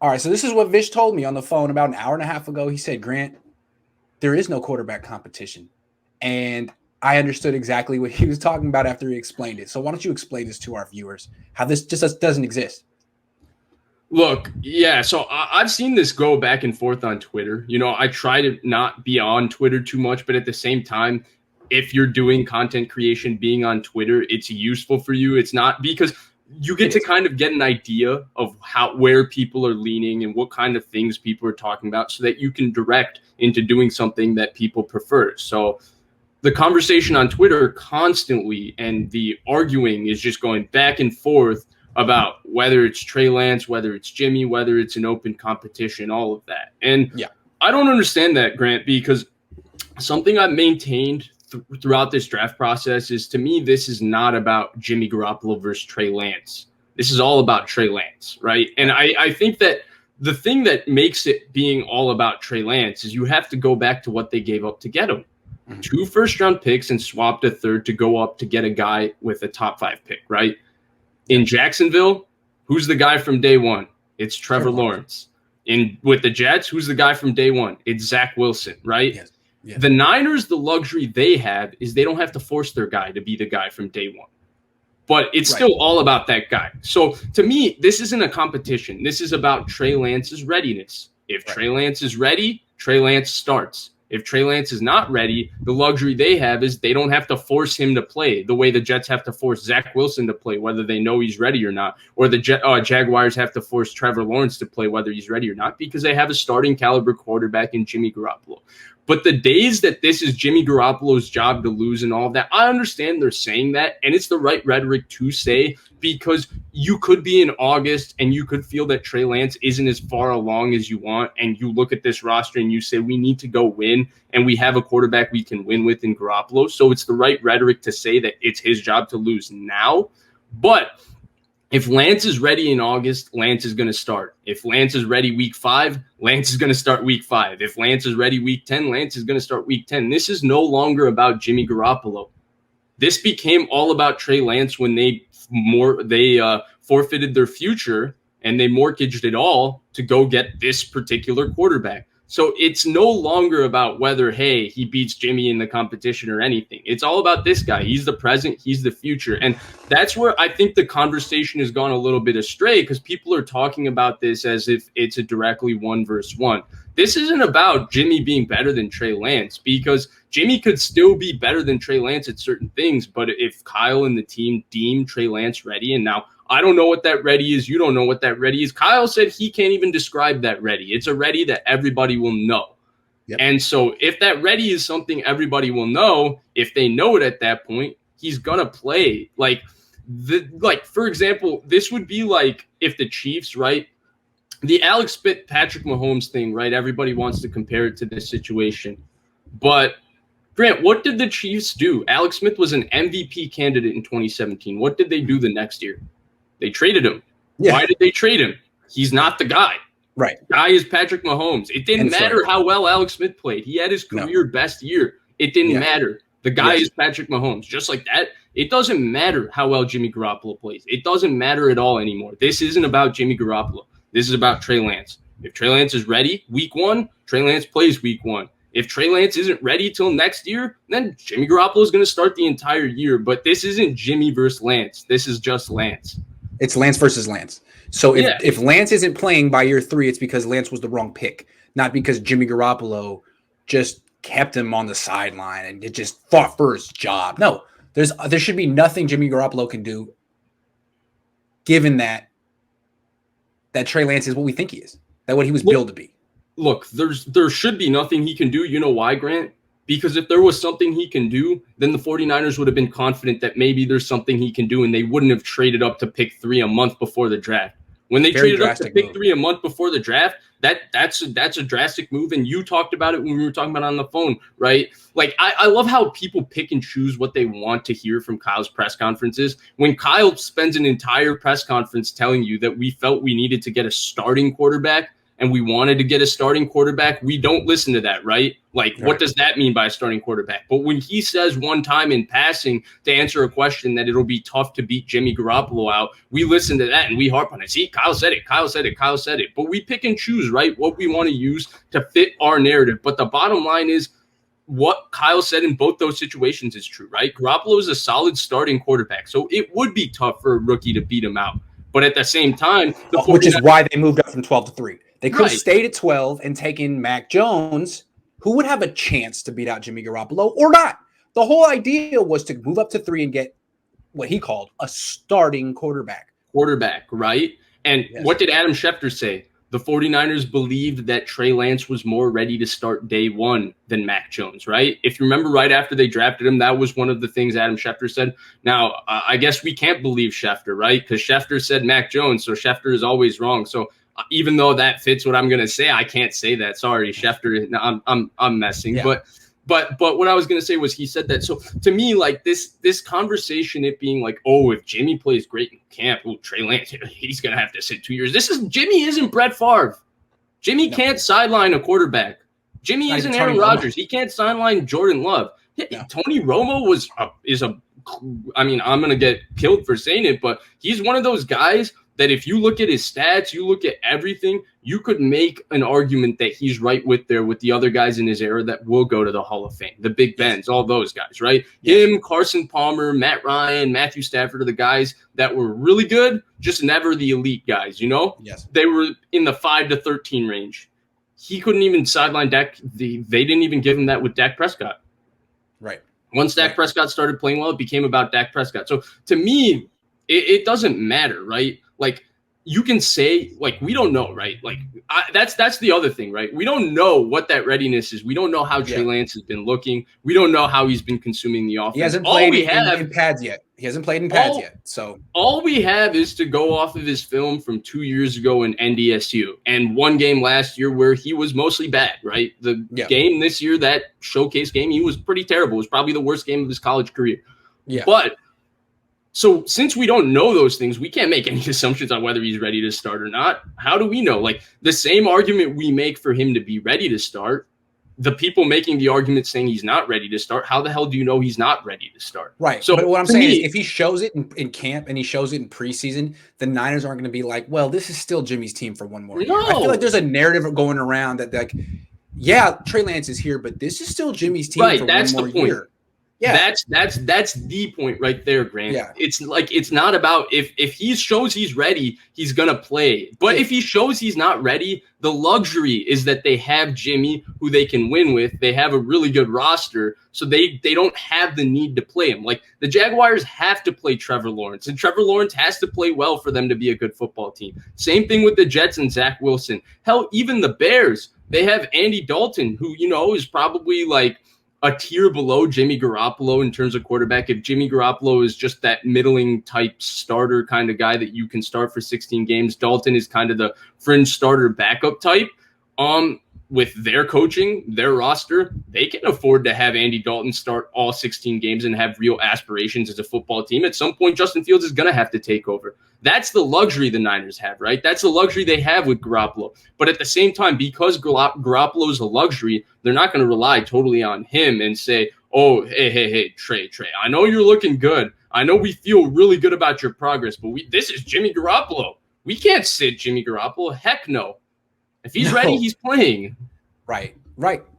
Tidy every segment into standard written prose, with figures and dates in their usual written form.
All right, so this is what Vish told me on the phone about an hour and a half ago. He said, Grant, there is no quarterback competition. And I understood exactly what he was talking about after he explained it. So why don't you explain this to our viewers, how this just doesn't exist? Look, yeah, so I've seen this go back and forth on Twitter. You know, I try to not be on Twitter too much, but at the same time, if you're doing content creation, being on Twitter, it's useful for you. It's not because you get to kind of get an idea of where people are leaning and what kind of things people are talking about so that you can direct into doing something that people prefer. So the conversation on Twitter constantly and the arguing is just going back and forth about whether it's Trey Lance, whether it's Jimmy, whether it's an open competition, all of that. And yeah, I don't understand that, Grant, because something I've maintained throughout this draft process is, to me, this is not about Jimmy Garoppolo versus Trey Lance. This is all about Trey Lance, right? And I think that the thing that makes it being all about Trey Lance is you have to go back to what they gave up to get him. 2 first-round picks and swapped a third to go up to get a guy with a top 5 pick, right? In Jacksonville, who's the guy from day one? It's Trevor Lawrence. With the Jets, who's the guy from day one? It's Zach Wilson, right? Yes. Yeah. The Niners, the luxury they have is they don't have to force their guy to be the guy from day one. But it's still all about that guy. So to me, this isn't a competition. This is about Trey Lance's readiness. If Trey Lance is ready, Trey Lance starts. If Trey Lance is not ready, the luxury they have is they don't have to force him to play the way the Jets have to force Zach Wilson to play, whether they know he's ready or not, or the Jaguars have to force Trevor Lawrence to play, whether he's ready or not, because they have a starting caliber quarterback in Jimmy Garoppolo. But the days that this is Jimmy Garoppolo's job to lose and all of that, I understand they're saying that, and it's the right rhetoric to say, because you could be in August and you could feel that Trey Lance isn't as far along as you want, and you look at this roster and you say, we need to go win, and we have a quarterback we can win with in Garoppolo. So it's the right rhetoric to say that it's his job to lose now. But if Lance is ready in August, Lance is going to start. If Lance is ready week 5, Lance is going to start week 5. If Lance is ready week 10, Lance is going to start week 10. This is no longer about Jimmy Garoppolo. This became all about Trey Lance when they forfeited their future and they mortgaged it all to go get this particular quarterback. So it's no longer about whether, hey, he beats Jimmy in the competition or anything. It's all about this guy. He's the present. He's the future. And that's where I think the conversation has gone a little bit astray, because people are talking about this as if it's a directly 1 versus 1. This isn't about Jimmy being better than Trey Lance, because Jimmy could still be better than Trey Lance at certain things. But if Kyle and the team deem Trey Lance ready, and now I don't know what that ready is, you don't know what that ready is. Kyle said he can't even describe that ready. It's a ready that everybody will know. Yep. And so if that ready is something everybody will know, if they know it at that point, he's going to play. Like, for example, this would be like if the Chiefs, right, the Alex Smith, Patrick Mahomes thing, right, everybody wants to compare it to this situation. But Grant, what did the Chiefs do? Alex Smith was an MVP candidate in 2017. What did they do the next year? They traded him. Yeah. Why did they trade him? He's not the guy. Right. The guy is Patrick Mahomes. It didn't matter how well Alex Smith played. He had his career best year. It didn't matter. The guy is Patrick Mahomes. Just like that, it doesn't matter how well Jimmy Garoppolo plays. It doesn't matter at all anymore. This isn't about Jimmy Garoppolo. This is about Trey Lance. If Trey Lance is ready week 1, Trey Lance plays week 1. If Trey Lance isn't ready till next year, then Jimmy Garoppolo is going to start the entire year. But this isn't Jimmy versus Lance. This is just Lance. It's Lance versus Lance. So if Lance isn't playing by year 3, it's because Lance was the wrong pick, not because Jimmy Garoppolo just kept him on the sideline and it just fought for his job. No, there should be nothing Jimmy Garoppolo can do, given that Trey Lance is what we think he is, that what he was billed to be. Look, there should be nothing he can do. You know why, Grant? Because if there was something he can do, then the 49ers would have been confident that maybe there's something he can do, and they wouldn't have traded up to pick 3 a month before the draft. When they traded up to pick 3 a month before the draft, that's a drastic move. And you talked about it when we were talking about it on the phone, right? Like, I love how people pick and choose what they want to hear from Kyle's press conferences. When Kyle spends an entire press conference telling you that we felt we needed to get a starting quarterback, and we wanted to get a starting quarterback, we don't listen to that, right? Like, what does that mean by a starting quarterback? But when he says one time in passing to answer a question that it'll be tough to beat Jimmy Garoppolo out, we listen to that and we harp on it. See, Kyle said it. But we pick and choose, right, what we want to use to fit our narrative. But the bottom line is what Kyle said in both those situations is true, right? Garoppolo is a solid starting quarterback, so it would be tough for a rookie to beat him out. But at the same time, which is why they moved up from 12 to 3. They could have stayed at 12 and taken Mac Jones, who would have a chance to beat out Jimmy Garoppolo or not. The whole idea was to move up to 3 and get what he called a starting quarterback. Right? And what did Adam Schefter say? The 49ers believed that Trey Lance was more ready to start day one than Mac Jones, right? If you remember right after they drafted him, that was one of the things Adam Schefter said. Now, I guess we can't believe Schefter, right? Because Schefter said Mac Jones, so Schefter is always wrong. So even though that fits what I'm going to say, I can't say that. Sorry, Schefter. No, I'm messing. Yeah. But what I was going to say was he said that. So to me, like this conversation, it being like, oh, if Jimmy plays great in camp, Trey Lance, he's going to have to sit 2 years. Jimmy isn't Brett Favre. Jimmy can't sideline a quarterback. Jimmy isn't Aaron Rodgers. He can't sideline Jordan Love. Tony Romo I'm going to get killed for saying it, but he's one of those guys that if you look at his stats, you look at everything, you could make an argument that he's right with the other guys in his era that will go to the Hall of Fame, the Big Bens, all those guys, right? Yes. Him, Carson Palmer, Matt Ryan, Matthew Stafford are the guys that were really good, just never the elite guys, you know? Yes. They were in the 5 to 13 range. He couldn't even sideline Dak. They didn't even give him that with Dak Prescott. Right. Once Dak Prescott started playing well, it became about Dak Prescott. So to me, it doesn't matter, right? Like, you can say, like, we don't know, right? Like, that's the other thing, right? We don't know what that readiness is. We don't know how Trey Lance has been looking. We don't know how he's been consuming the offense. He hasn't played in pads yet. So all we have is to go off of his film from 2 years ago in NDSU and one game last year where he was mostly bad, right? The game this year, that showcase game, he was pretty terrible. It was probably the worst game of his college career. Yeah. But so since we don't know those things, we can't make any assumptions on whether he's ready to start or not. How do we know? Like, the same argument we make for him to be ready to start, the people making the argument saying he's not ready to start, how the hell do you know he's not ready to start? Right. So but what I'm saying is if he shows it in camp and he shows it in preseason, the Niners aren't going to be like, well, this is still Jimmy's team for one more year. I feel like there's a narrative going around that, like, yeah, Trey Lance is here, but this is still Jimmy's team for one more year. Yeah, that's the point right there, Grant. Yeah. It's like, it's not about if he shows he's ready, he's gonna play. But if he shows he's not ready, the luxury is that they have Jimmy, who they can win with. They have a really good roster, so they don't have the need to play him. Like, the Jaguars have to play Trevor Lawrence, and Trevor Lawrence has to play well for them to be a good football team. Same thing with the Jets and Zach Wilson. Hell, even the Bears, they have Andy Dalton, who, you know, is probably like a tier below Jimmy Garoppolo in terms of quarterback. If Jimmy Garoppolo is just that middling type starter kind of guy that you can start for 16 games, Dalton is kind of the fringe starter backup type. With their coaching, their roster, they can afford to have Andy Dalton start all 16 games and have real aspirations as a football team. At some point, Justin Fields is going to have to take over. That's the luxury the Niners have, right? That's the luxury they have with Garoppolo. But at the same time, because Garoppolo is a luxury, they're not going to rely totally on him and say, oh, hey, Trey, I know you're looking good. I know we feel really good about your progress, but this is Jimmy Garoppolo. We can't sit Jimmy Garoppolo. Heck no. If he's ready, he's playing. Right.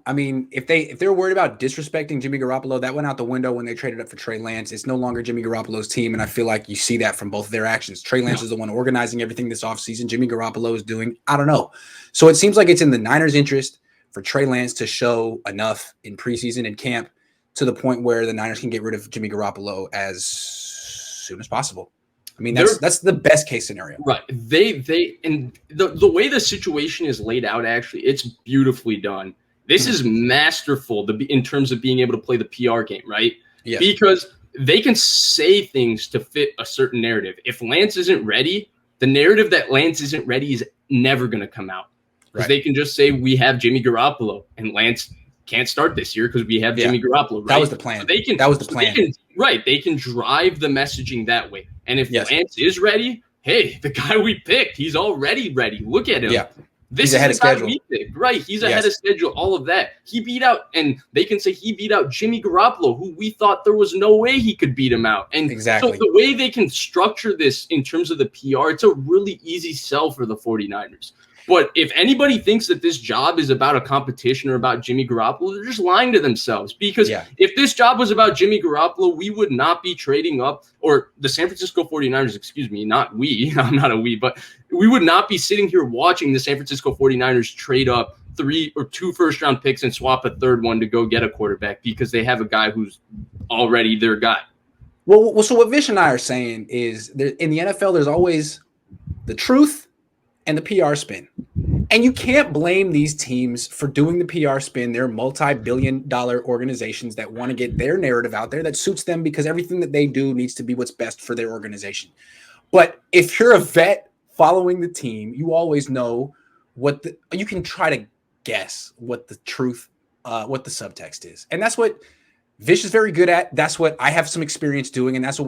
I mean, if they're worried about disrespecting Jimmy Garoppolo, that went out the window when they traded up for Trey Lance. It's no longer Jimmy Garoppolo's team, and I feel like you see that from both of their actions. Trey Lance is the one organizing everything this offseason. Jimmy Garoppolo is doing, I don't know. So it seems like it's in the Niners' interest for Trey Lance to show enough in preseason and camp to the point where the Niners can get rid of Jimmy Garoppolo as soon as possible. I mean, that's the best case scenario. Right. They and the way the situation is laid out, actually, it's beautifully done. This is masterful in terms of being able to play the PR game, right? Yes. Because they can say things to fit a certain narrative. If Lance isn't ready, the narrative that Lance isn't ready is never going to come out. Because they can just say, we have Jimmy Garoppolo, and Lance can't start this year because we have Jimmy Garoppolo, right? That was the plan. So that was the plan. They can drive the messaging that way. And if Lance is ready, hey, the guy we picked, he's already ready. Look at him. Yeah. This He's ahead is of the guy schedule. we picked, right? He's ahead of schedule, all of that. He beat out, and they can say he beat out Jimmy Garoppolo, who we thought there was no way he could beat him out. And so the way they can structure this in terms of the PR, it's a really easy sell for the 49ers. But if anybody thinks that this job is about a competition or about Jimmy Garoppolo, they're just lying to themselves. Because if this job was about Jimmy Garoppolo, we would not be trading up, or the San Francisco 49ers, excuse me, not we, I'm not a we, but we would not be sitting here watching the San Francisco 49ers trade up 3 or 2 first-round picks and swap a third one to go get a quarterback because they have a guy who's already their guy. Well, so what Vish and I are saying is in the NFL, there's always the truth and the PR spin. And you can't blame these teams for doing the PR spin. They're multi-billion-dollar organizations that want to get their narrative out there that suits them because everything that they do needs to be what's best for their organization. But if you're a vet following the team, you always know you can try to guess what the truth, what the subtext is. And that's what Vish is very good at. That's what I have some experience doing, and that's what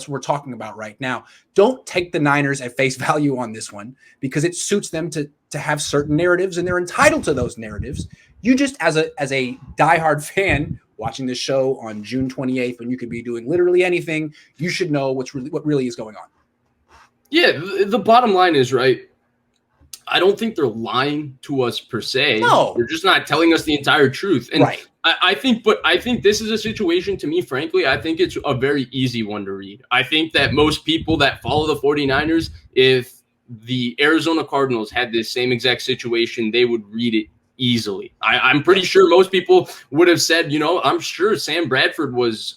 we're talking about right now. Don't take the Niners at face value on this one because it suits them to have certain narratives, and they're entitled to those narratives. You just, as a diehard fan watching this show on June 28th, when you could be doing literally anything, you should know what really is going on. Yeah, the bottom line is, right, I don't think they're lying to us per se. No. They're just not telling us the entire truth. And right. I think this is a situation, to me, frankly, I think it's a very easy one to read. I think that most people that follow the 49ers, if the Arizona Cardinals had this same exact situation, they would read it easily. I'm pretty sure most people would have said, I'm sure Sam Bradford was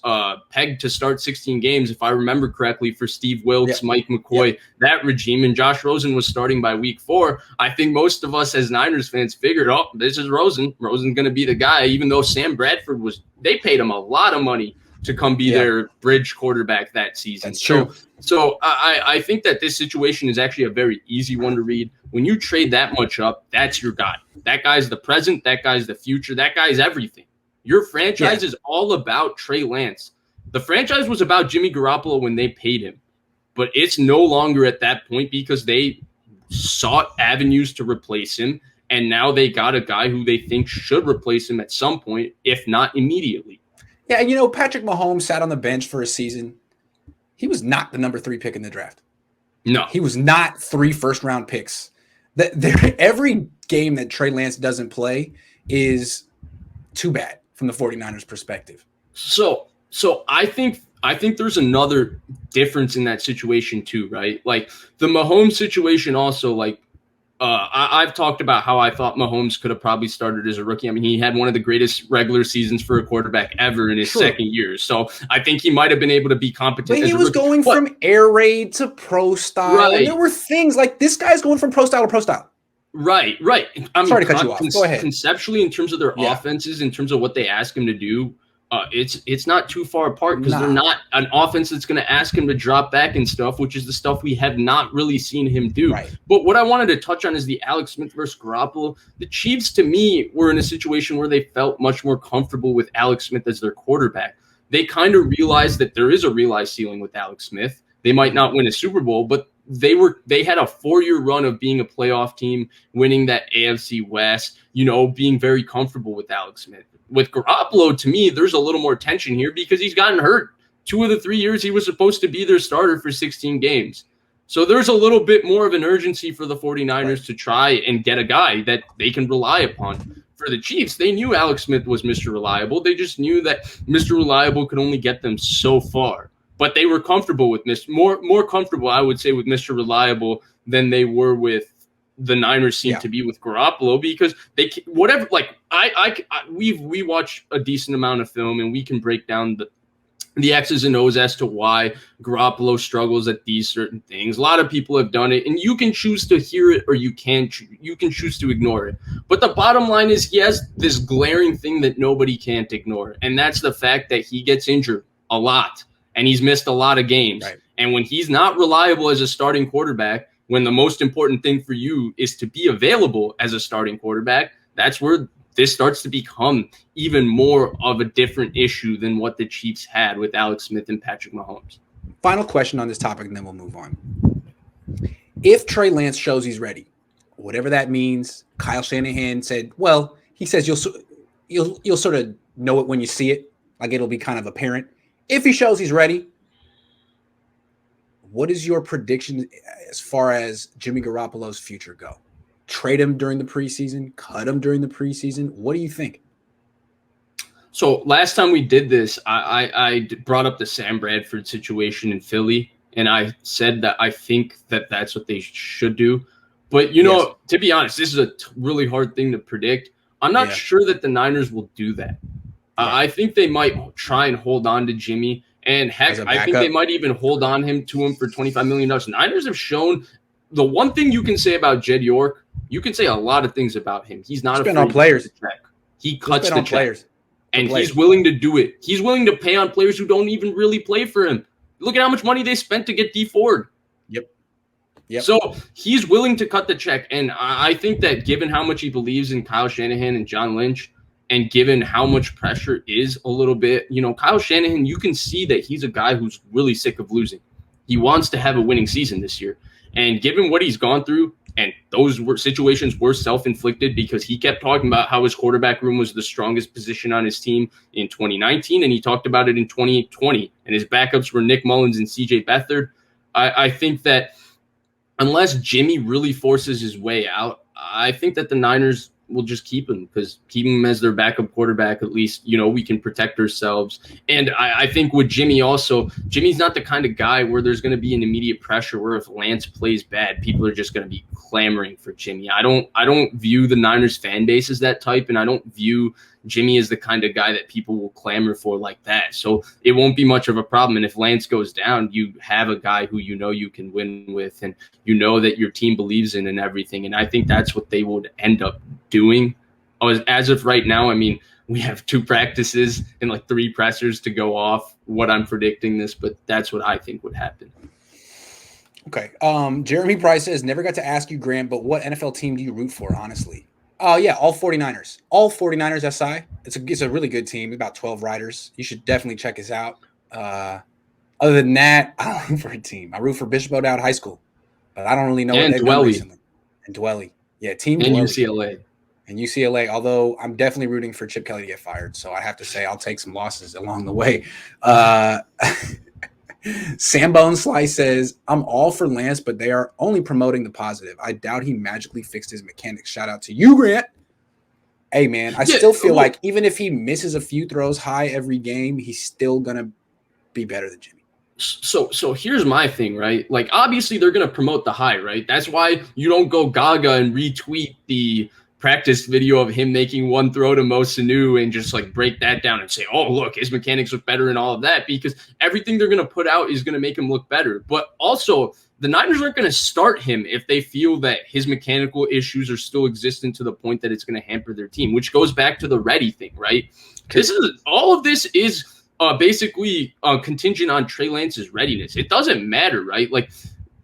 pegged to start 16 games, if I remember correctly, for Steve Wilkes, Mike McCoy, that regime, and Josh Rosen was starting by week 4. I think most of us as Niners fans figured, this is Rosen. Rosen's going to be the guy, even though Sam Bradford they paid him a lot of money to come be their bridge quarterback that season. That's true. So I think that this situation is actually a very easy one to read. When you trade that much up, that's your guy. That guy's the present. That guy's the future. That guy's everything. Your franchise is all about Trey Lance. The franchise was about Jimmy Garoppolo when they paid him, but it's no longer at that point because they sought avenues to replace him, and now they got a guy who they think should replace him at some point, if not immediately. Yeah, and Patrick Mahomes sat on the bench for a season. He was not the number 3 pick in the draft. No. He was not 3 first-round picks. Every game that Trey Lance doesn't play is too bad from the 49ers perspective. So I think there's another difference in that situation too, right? Like the Mahomes situation also, like I've talked about how I thought Mahomes could have probably started as a rookie. I mean, he had one of the greatest regular seasons for a quarterback ever in his second year. So I think he might have been able to be competent. But he was going from air raid to pro style. Right. And there were things like this guy's going from pro style to pro style. Right. I'm sorry to cut you off. Go ahead. Conceptually, in terms of their offenses, in terms of what they ask him to do, it's not too far apart because they're not an offense that's going to ask him to drop back and stuff, which is the stuff we have not really seen him do. Right. But what I wanted to touch on is the Alex Smith versus Garoppolo. The Chiefs, to me, were in a situation where they felt much more comfortable with Alex Smith as their quarterback. They kind of realized that there is a realized ceiling with Alex Smith. They might not win a Super Bowl, but they had a 4-year run of being a playoff team, winning that AFC West, being very comfortable with Alex Smith. With Garoppolo, to me, there's a little more tension here because he's gotten hurt. 2 of the 3 years he was supposed to be their starter for 16 games. So there's a little bit more of an urgency for the 49ers to try and get a guy that they can rely upon. For the Chiefs, they knew Alex Smith was Mr. Reliable. They just knew that Mr. Reliable could only get them so far. But they were comfortable with more comfortable, I would say, with Mr. Reliable than they were with the Niners seem to be with Garoppolo because we watch a decent amount of film and we can break down the X's and O's as to why Garoppolo struggles at these certain things. A lot of people have done it, and you can choose to hear it or you can choose to ignore it. But the bottom line is he has this glaring thing that nobody can't ignore, and that's the fact that he gets injured a lot, and he's missed a lot of games. Right. And when he's not reliable as a starting quarterback, when the most important thing for you is to be available as a starting quarterback, that's where this starts to become even more of a different issue than what the Chiefs had with Alex Smith and Patrick Mahomes. Final question on this topic, and then we'll move on. If Trey Lance shows he's ready, whatever that means. Kyle Shanahan said, well, he says you'll sort of know it when you see it. Like it'll be kind of apparent. If he shows he's ready, what is your prediction as far as Jimmy Garoppolo's future go? Trade him during the preseason, cut him during the preseason. What do you think? So last time we did this, I brought up the Sam Bradford situation in Philly, and I said that I think that that's what they should do. But, to be honest, this is a really hard thing to predict. I'm not sure that the Niners will do that. I think they might try and hold on to Jimmy. And heck, I think they might even hold on to him for $25 million. Niners have shown the one thing you can say about Jed York, you can say a lot of things about him. He's not afraid on players. To check. He cuts the check. Players. And he's willing to do it. He's willing to pay on players who don't even really play for him. Look at how much money they spent to get Dee Ford. Yep. So he's willing to cut the check. And I think that given how much he believes in Kyle Shanahan and John Lynch, and given how much pressure is a little bit, Kyle Shanahan, you can see that he's a guy who's really sick of losing. He wants to have a winning season this year. And given what he's gone through, and those situations were self-inflicted because he kept talking about how his quarterback room was the strongest position on his team in 2019, and he talked about it in 2020. And his backups were Nick Mullins and C.J. Beathard. I think that unless Jimmy really forces his way out, I think that the Niners will just keep him, because keeping him as their backup quarterback, at least, we can protect ourselves. And I think with Jimmy also, Jimmy's not the kind of guy where there's going to be an immediate pressure where if Lance plays bad, people are just going to be clamoring for Jimmy. I don't view the Niners fan base as that type, and I don't view Jimmy as the kind of guy that people will clamor for like that. So it won't be much of a problem. And if Lance goes down, you have a guy who you can win with, and that your team believes in and everything. And I think that's what they would end up doing. As of right now, we have 2 practices and like 3 pressers to go off what I'm predicting this, but that's what I think would happen. Okay. Jeremy Price says, never got to ask you, Grant, but what NFL team do you root for, honestly? Yeah, all 49ers. All 49ers SI. It's a really good team, about 12 riders. You should definitely check us out. Other than that, I don't root for a team. I root for Bishop O'Dowd High School, but I don't really know what they've done recently. And Dwelly. Yeah, team and Dwelly. UCLA, although I'm definitely rooting for Chip Kelly to get fired. So I have to say I'll take some losses along the way. Sambone Sly says, I'm all for Lance, but they are only promoting the positive. I doubt he magically fixed his mechanics. Shout out to you, Grant. Hey, man, I still feel like even if he misses a few throws high every game, he's still going to be better than Jimmy. So here's my thing, right? Like, obviously, they're going to promote the high, right? That's why you don't go gaga and retweet the practice video of him making one throw to Mo Sanu and just like break that down and say, oh, look, his mechanics look better and all of that, because everything they're going to put out is going to make him look better. But also, the Niners aren't going to start him if they feel that his mechanical issues are still existent to the point that it's going to hamper their team, which goes back to the ready thing, right? All of this is basically contingent on Trey Lance's readiness. It doesn't matter, right? Like,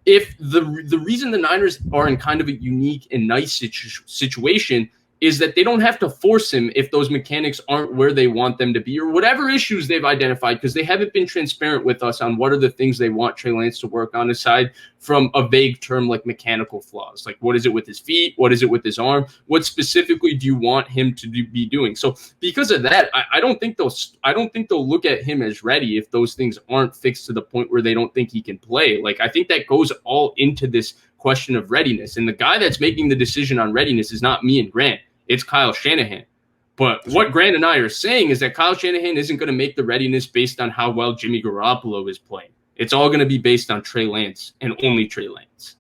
if the reason the Niners are in kind of a unique and nice situation is that they don't have to force him if those mechanics aren't where they want them to be, or whatever issues they've identified, because they haven't been transparent with us on what are the things they want Trey Lance to work on, aside from a vague term like mechanical flaws. Like, what is it with his feet? What is it with his arm? What specifically do you want him to be doing? So because of that, I don't think they'll look at him as ready if those things aren't fixed to the point where they don't think he can play. Like, I think that goes all into this question of readiness. And the guy that's making the decision on readiness is not me and Grant. It's Kyle Shanahan. But what Grant and I are saying is that Kyle Shanahan isn't going to make the readiness based on how well Jimmy Garoppolo is playing. It's all going to be based on Trey Lance and only Trey Lance.